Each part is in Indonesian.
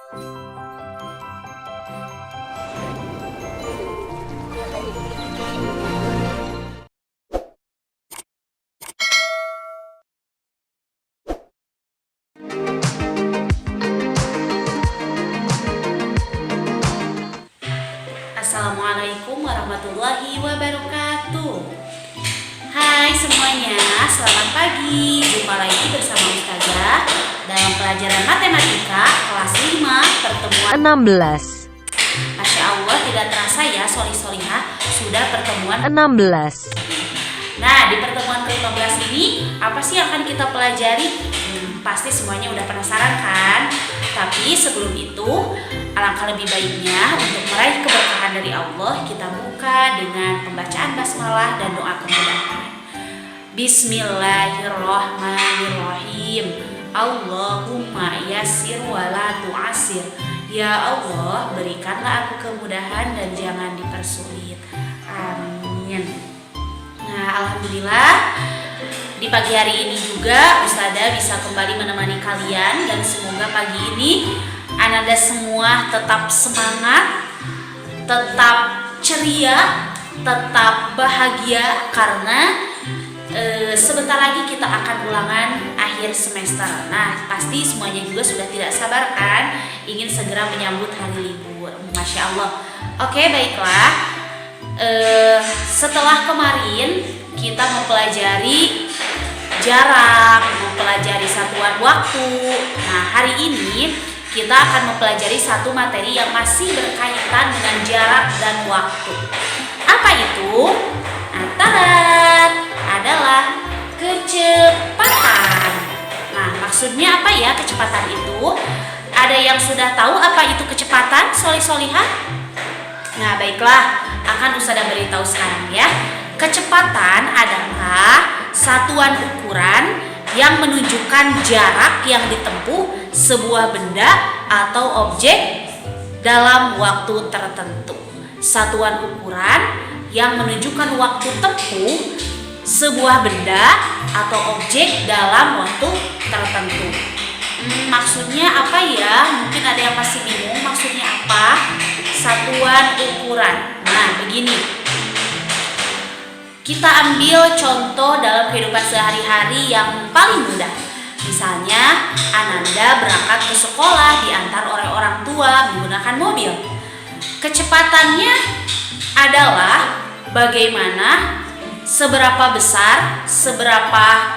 Assalamualaikum warahmatullahi wabarakatuh. Hai semuanya, selamat pagi. Jumpa lagi bersama Ustazah dalam pelajaran matematika kelas 5 pertemuan 16. Masya Allah, tidak terasa ya solih-solihah, sudah pertemuan 16. Nah, di pertemuan ke-15 ini apa sih yang akan kita pelajari? Pasti semuanya udah penasaran kan? Tapi sebelum itu, alangkah lebih baiknya untuk meraih keberkahan dari Allah, kita buka dengan pembacaan basmalah dan doa kemudahan. Bismillahirrahmanirrahim. Allahumma yassir wa la tu'assir. Ya Allah, berikanlah aku kemudahan dan jangan dipersulit. Amin. Nah, alhamdulillah di pagi hari ini juga Ustazah bisa kembali menemani kalian, dan semoga pagi ini Ananda semua tetap semangat, tetap ceria, tetap bahagia karena sebentar lagi kita akan ulangan akhir semester. Nah, pasti semuanya juga sudah tidak sabar kan, ingin segera menyambut hari libur. Masya Allah. Oke, baiklah. Setelah kemarin kita mempelajari jarak, mempelajari satuan waktu. Nah, hari ini kita akan mempelajari satu materi yang masih berkaitan dengan jarak dan waktu. Apa itu? Antara adalah kecepatan. Nah, maksudnya apa ya kecepatan itu? Ada yang sudah tahu apa itu kecepatan, solih-solihah? Nah, baiklah, akan Ustazah beritahu sekarang ya. Kecepatan adalah satuan ukuran yang menunjukkan jarak yang ditempuh sebuah benda atau objek dalam waktu tertentu. Satuan ukuran yang menunjukkan waktu tempuh sebuah benda atau objek dalam waktu tertentu. Maksudnya apa ya? Mungkin ada yang masih bingung maksudnya apa? Satuan ukuran. Nah, begini. Kita ambil contoh dalam kehidupan sehari-hari yang paling mudah. Misalnya, Ananda berangkat ke sekolah diantar oleh orang tua menggunakan mobil. Kecepatannya adalah bagaimana, seberapa besar, seberapa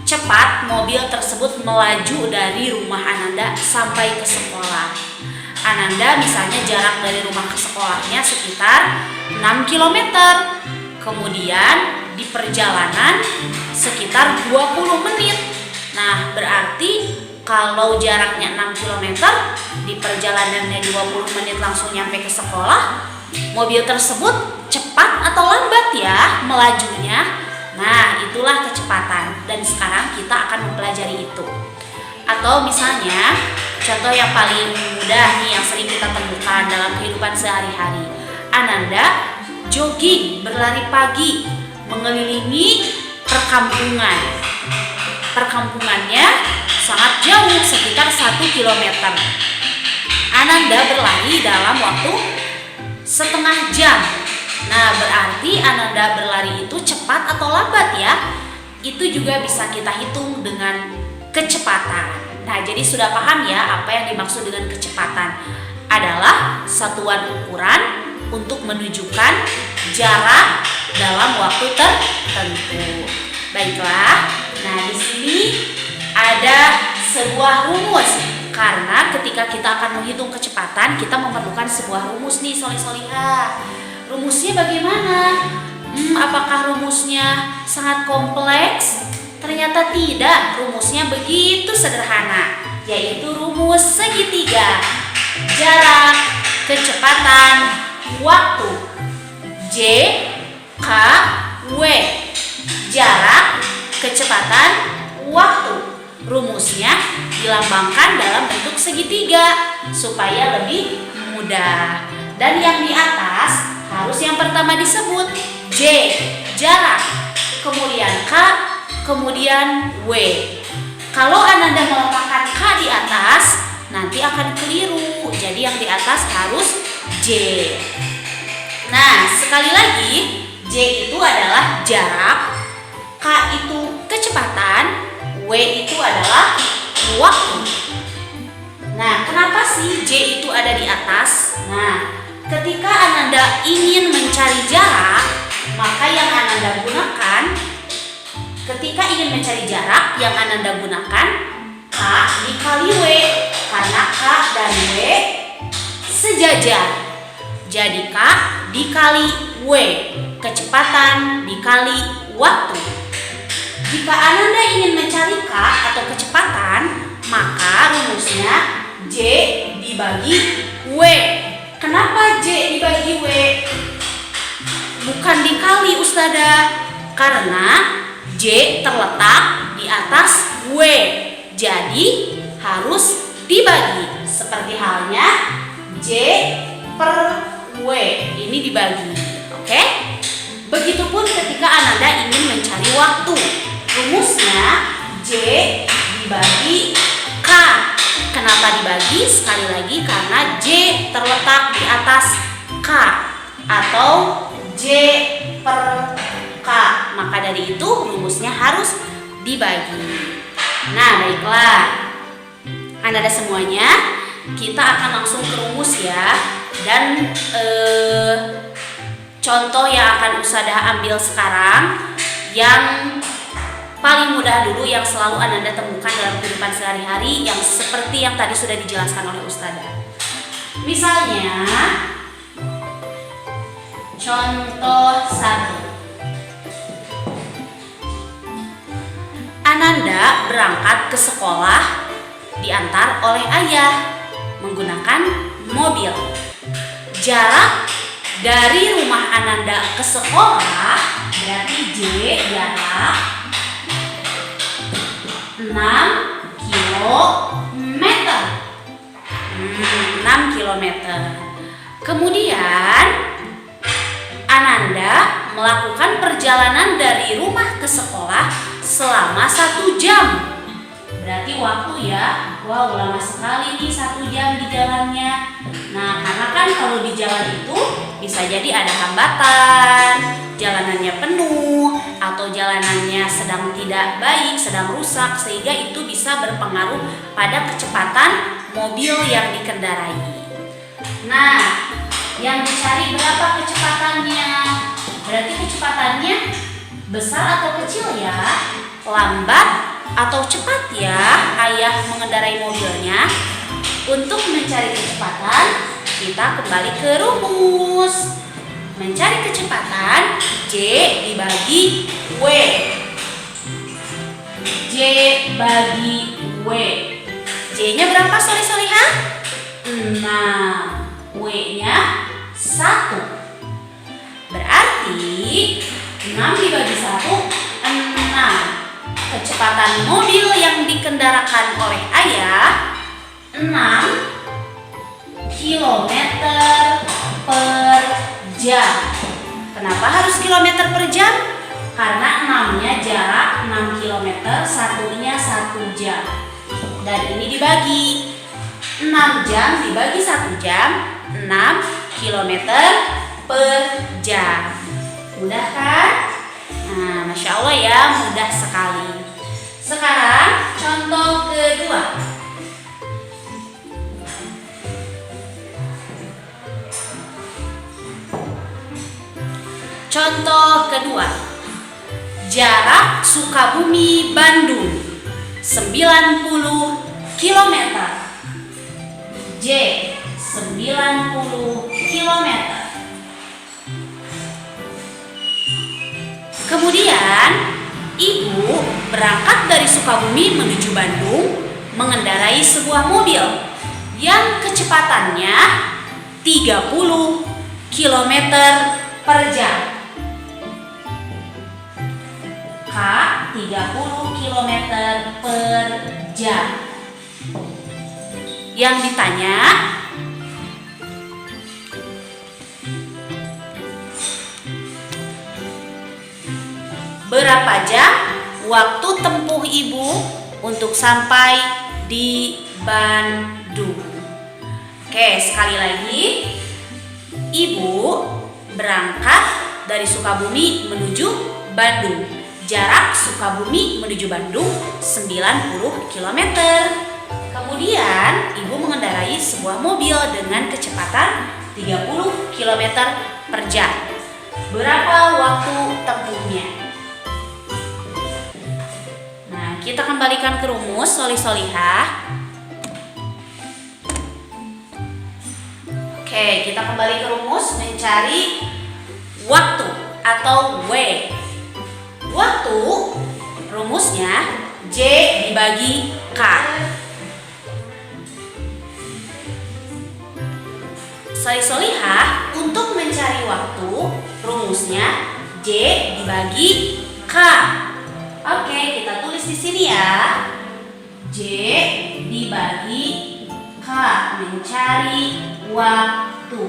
cepat mobil tersebut melaju dari rumah Ananda sampai ke sekolah. Ananda misalnya jarak dari rumah ke sekolahnya sekitar 6 km. Kemudian di perjalanan sekitar 20 menit. Nah, berarti kalau jaraknya 6 km, di perjalanannya 20 menit langsung nyampe ke sekolah, mobil tersebut cepat atau lambat ya melajunya? Nah, itulah kecepatan, dan sekarang kita akan mempelajari itu. Atau misalnya, contoh yang paling mudah nih yang sering kita temukan dalam kehidupan sehari-hari. Ananda jogging, berlari pagi, mengelilingi perkampungan. Perkampungannya sangat jauh, sekitar 1 km. Ananda berlari dalam waktu setengah jam. Nah, berarti Ananda berlari itu cepat atau lambat ya? Itu juga bisa kita hitung dengan kecepatan. Nah, jadi sudah paham ya apa yang dimaksud dengan kecepatan? Adalah satuan ukuran untuk menunjukkan jarak dalam waktu tertentu. Baiklah, nah di sini ada sebuah rumus. Karena ketika kita akan menghitung kecepatan, kita memerlukan sebuah rumus nih, solih-solihah. Rumusnya bagaimana? Apakah rumusnya sangat kompleks? Ternyata tidak, rumusnya begitu sederhana, yaitu rumus segitiga. Jarak, kecepatan, waktu. J, K, W. Jarak, kecepatan, waktu. Rumusnya dilambangkan dalam bentuk segitiga supaya lebih mudah. Dan yang di atas harus yang pertama disebut J, jarak. Kemudian K, kemudian W. Kalau Ananda meletakkan K di atas, nanti akan keliru. Jadi yang di atas harus J. Nah, sekali lagi, J itu adalah jarak, K itu kecepatan, W itu adalah waktu. Nah, kenapa sih J itu ada di atas? Nah, ketika Ananda ingin mencari jarak, maka yang Ananda gunakan, ketika ingin mencari jarak, yang Ananda gunakan K dikali W, karena K dan W sejajar. Jadi K dikali W, kecepatan dikali waktu. Jika Ananda ingin mencari K atau kecepatan, maka rumusnya J dibagi W. Kenapa J dibagi W? Bukan dikali Ustazah, karena J terletak di atas W. Jadi harus dibagi. Seperti halnya J per W. Ini dibagi. Oke? Begitupun ketika Ananda ingin mencari waktu. Rumusnya J dibagi K. Kenapa dibagi? Sekali lagi karena J terletak di atas K atau J per K. Maka dari itu rumusnya harus dibagi. Nah, baiklah. Ananda semuanya, kita akan langsung ke rumus ya. Dan contoh yang akan Ustazah ambil sekarang yang paling mudah dulu, yang selalu Ananda temukan dalam kehidupan sehari-hari, yang seperti yang tadi sudah dijelaskan oleh Ustazah. Misalnya contoh 1. Ananda berangkat ke sekolah diantar oleh ayah menggunakan mobil. Jarak dari rumah Ananda ke sekolah berarti J jarak 6 kilometer. 6 kilometer. Kemudian Ananda melakukan perjalanan dari rumah ke sekolah selama 1 jam. Berarti waktu ya, wow, lama sekali nih 1 jam di jalannya. Nah, karena kan kalau di jalan itu bisa jadi ada hambatan, jalanannya penuh, atau jalanannya sedang tidak baik, sedang rusak, sehingga itu bisa berpengaruh pada kecepatan mobil yang dikendarai. Nah, yang dicari berapa kecepatannya? Berarti kecepatannya besar atau kecil ya? Lambat atau cepat ya ayah mengendarai mobilnya? Untuk mencari kecepatan, kita kembali ke rumus. Mencari kecepatan, J dibagi W. J bagi W. J-nya berapa soleh-solehah? 6. W-nya 1. Berarti 6 dibagi 1, 6. Kecepatan mobil yang dikendarakan oleh ayah 6 km per jam. Kenapa harus kilometer per jam? Karena 6-nya jarak 6 km, 1-nya 1 jam. Dan ini dibagi 6 jam dibagi 1 jam, 6 km per jam. Mudah kan? Nah, Masya Allah ya, mudah sekali. Sekarang contoh kedua. Contoh kedua. Jarak Sukabumi Bandung 90 km. J 90 km. Kemudian ibu berangkat dari Sukabumi menuju Bandung mengendarai sebuah mobil yang kecepatannya 30 km per jam. K 30 km per jam. Yang ditanya, berapa jam waktu tempuh ibu untuk sampai di Bandung? Bandung. Oke, sekali lagi. Ibu berangkat dari Sukabumi menuju Bandung. Jarak Sukabumi menuju Bandung 90 km. Kemudian ibu mengendarai sebuah mobil dengan kecepatan 30 km per jam. Berapa waktu tempuhnya? Nah, kita kembalikan ke rumus soli-solihah. Oke, kita kembali ke rumus mencari waktu atau W. Waktu rumusnya J dibagi K. Soli-solihah, untuk mencari waktu rumusnya J dibagi K. Oke, kita tulis di sini ya. J dibagi K, mencari waktu.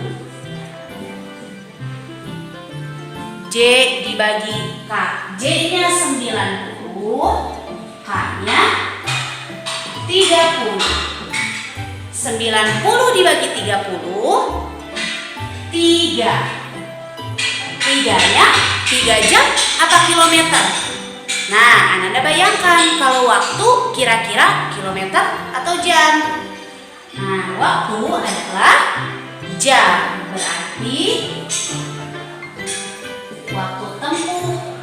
J dibagi K. J-nya 90, K-nya 30. 90 dibagi 30, 3. 3-nya 3 jam apa kilometer? Nah, Anda bayangkan kalau waktu kira-kira kilometer atau jam. Nah, waktu adalah jam. Berarti waktu tempuh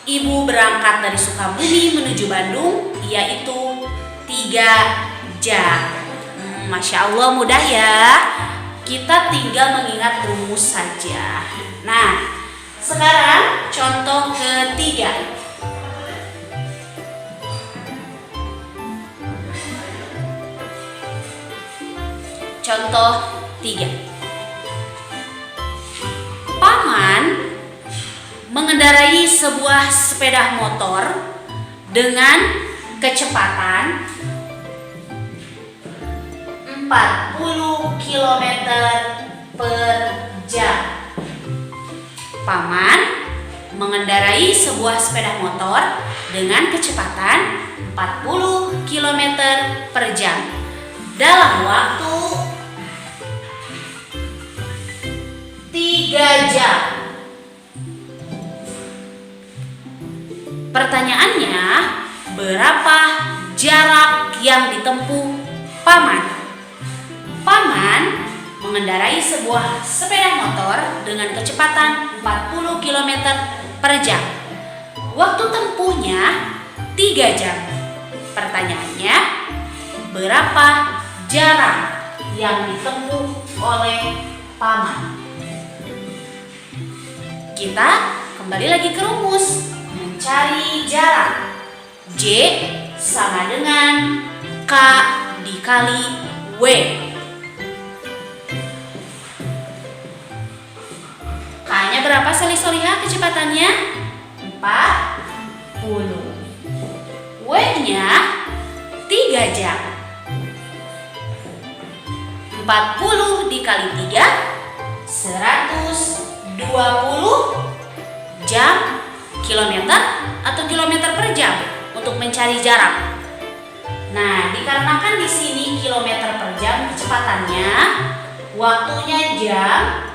ibu berangkat dari Sukabumi menuju Bandung yaitu 3 jam. Masya Allah, mudah ya. Kita tinggal mengingat rumus saja. Nah, sekarang contoh ketiga. Contoh 3. Paman mengendarai sebuah sepeda motor dengan kecepatan 40 km per jam. Paman mengendarai sebuah sepeda motor dengan kecepatan 40 km per jam dalam waktu 3 jam. Pertanyaannya, berapa jarak yang ditempuh Paman? Paman mengendarai sebuah sepeda motor dengan kecepatan 40 km per jam. Waktu tempuhnya 3 jam. Pertanyaannya, berapa jarak yang ditempuh oleh Paman? Kita kembali lagi ke rumus mencari jarak. J sama dengan K dikali W. K-nya berapa soli-solihah kecepatannya? 40. W-nya 3 jam. 40 dikali 3 120 jam kilometer atau kilometer per jam untuk mencari jarak. Nah, dikarenakan di sini kilometer per jam kecepatannya, waktunya jam.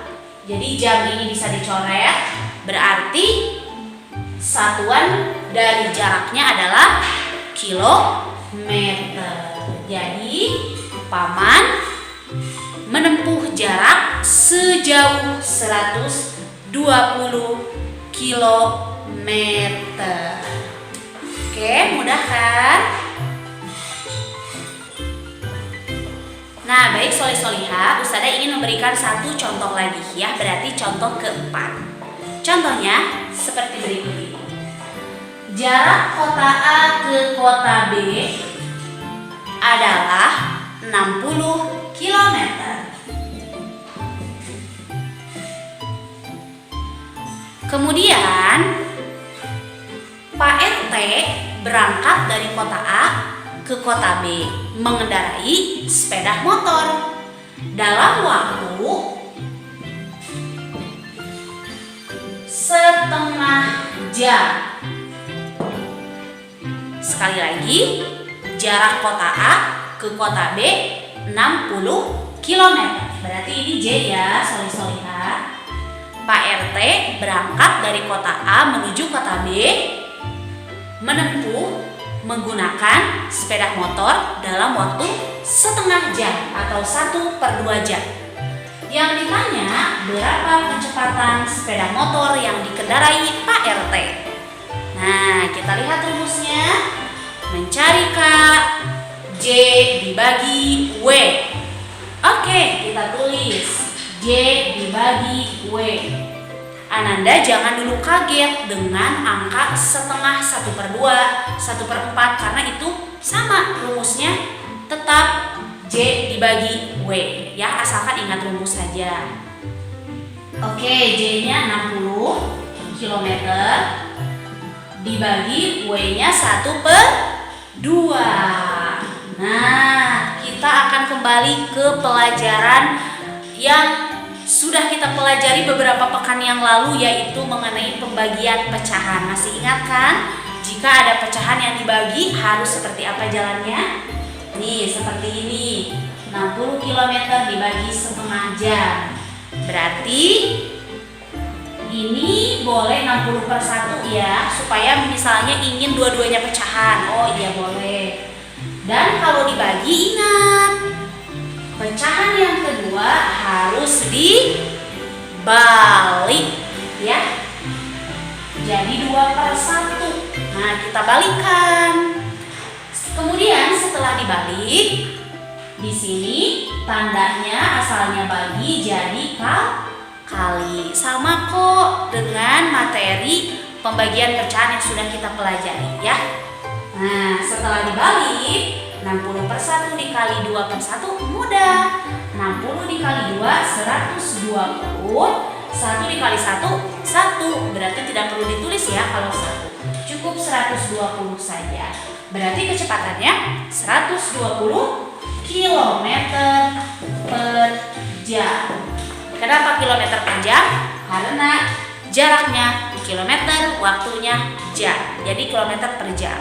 Jadi jam ini bisa dicoret, berarti satuan dari jaraknya adalah kilometer. Jadi Paman menempuh jarak sejauh 120 kilometer. Oke, mudah kan? Nah, baik soli-solihah, Ustazah ingin memberikan satu contoh lagi ya, berarti contoh keempat. Contohnya seperti berikut ini. Jarak kota A ke kota B adalah 60 km. Kemudian Pak RT berangkat dari kota A ke kota B mengendarai sepeda motor dalam waktu setengah jam. Sekali lagi, jarak kota A ke ke kota B 60 km. Berarti ini J ya, solih-solihah. Pak RT berangkat dari kota A menuju kota B menempuh menggunakan sepeda motor dalam waktu setengah jam atau 1/2 jam. Yang ditanya, berapa kecepatan sepeda motor yang dikendarai Pak RT? Nah, kita lihat rumusnya. Mencari K, J dibagi W. Oke, kita tulis J dibagi W. Ananda jangan dulu kaget dengan angka setengah, 1/2, 1/4 karena itu sama rumusnya, tetap J dibagi W ya, asalkan ingat rumus saja. Oke, J-nya 60 km dibagi W-nya 1/2. Nah, kita akan kembali ke pelajaran yang sudah kita pelajari beberapa pekan yang lalu, yaitu mengenai pembagian pecahan. Masih ingat kan? Jika ada pecahan yang dibagi harus seperti apa jalannya? Nih, seperti ini. 60 km dibagi setengah jam. Berarti ini boleh 60/1 ya, supaya misalnya ingin dua-duanya pecahan. Oh iya boleh. Dan kalau dibagi, ingat, pecahan yang kedua harus dibalik ya. Jadi 2/1. Nah, kita balikan. Kemudian setelah dibalik, di sini tandanya asalnya bagi jadi kali. Sama kok dengan materi pembagian pecahan yang sudah kita pelajari ya. Nah, setelah dibalik, 60/1 dikali 2/1 mudah. 60 dikali 2 120. 1 dikali 1 1. Berarti tidak perlu ditulis ya kalau 1. Cukup 120 saja. Berarti kecepatannya 120 km per jam. Kenapa kilometer per jam? Karena jaraknya kilometer, waktunya jam. Jadi kilometer per jam.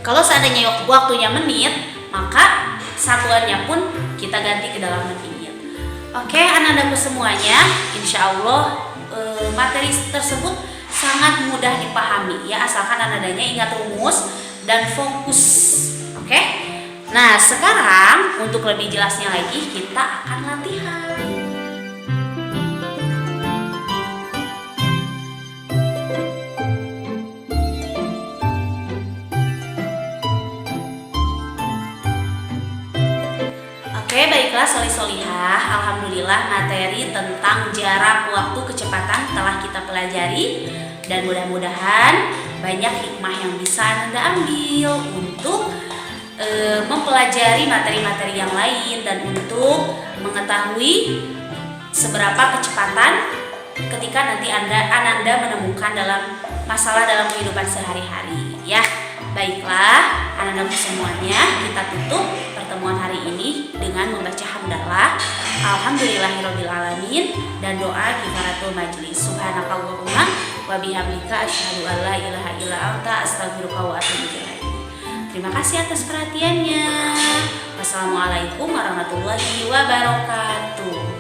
Kalau seandainya waktunya menit, maka satuannya pun kita ganti ke dalam menit. Oke, anak-anakku semuanya, insya Allah materi tersebut sangat mudah dipahami ya, asalkan anak-anaknya ingat rumus dan fokus. Oke. Nah, sekarang untuk lebih jelasnya lagi kita akan latihan. Oke, baiklah solih-solihah, alhamdulillah materi tentang jarak, waktu, kecepatan telah kita pelajari, dan mudah-mudahan banyak hikmah yang bisa Anda ambil untuk mempelajari materi-materi yang lain dan untuk mengetahui seberapa kecepatan ketika nanti Anda menemukan dalam masalah dalam kehidupan sehari-hari ya. Baiklah anak-anakku semuanya, kita tutup pertemuan hari ini dengan membaca hamdalah alhamdulillahirabbil alamin dan doa kifaratul majlis. Subhanakallahumma wa bihamdika asyhadu an la ilaha illa anta astaghfiruka wa atubu ilaik. Terima kasih atas perhatiannya. Wassalamualaikum warahmatullahi wabarakatuh.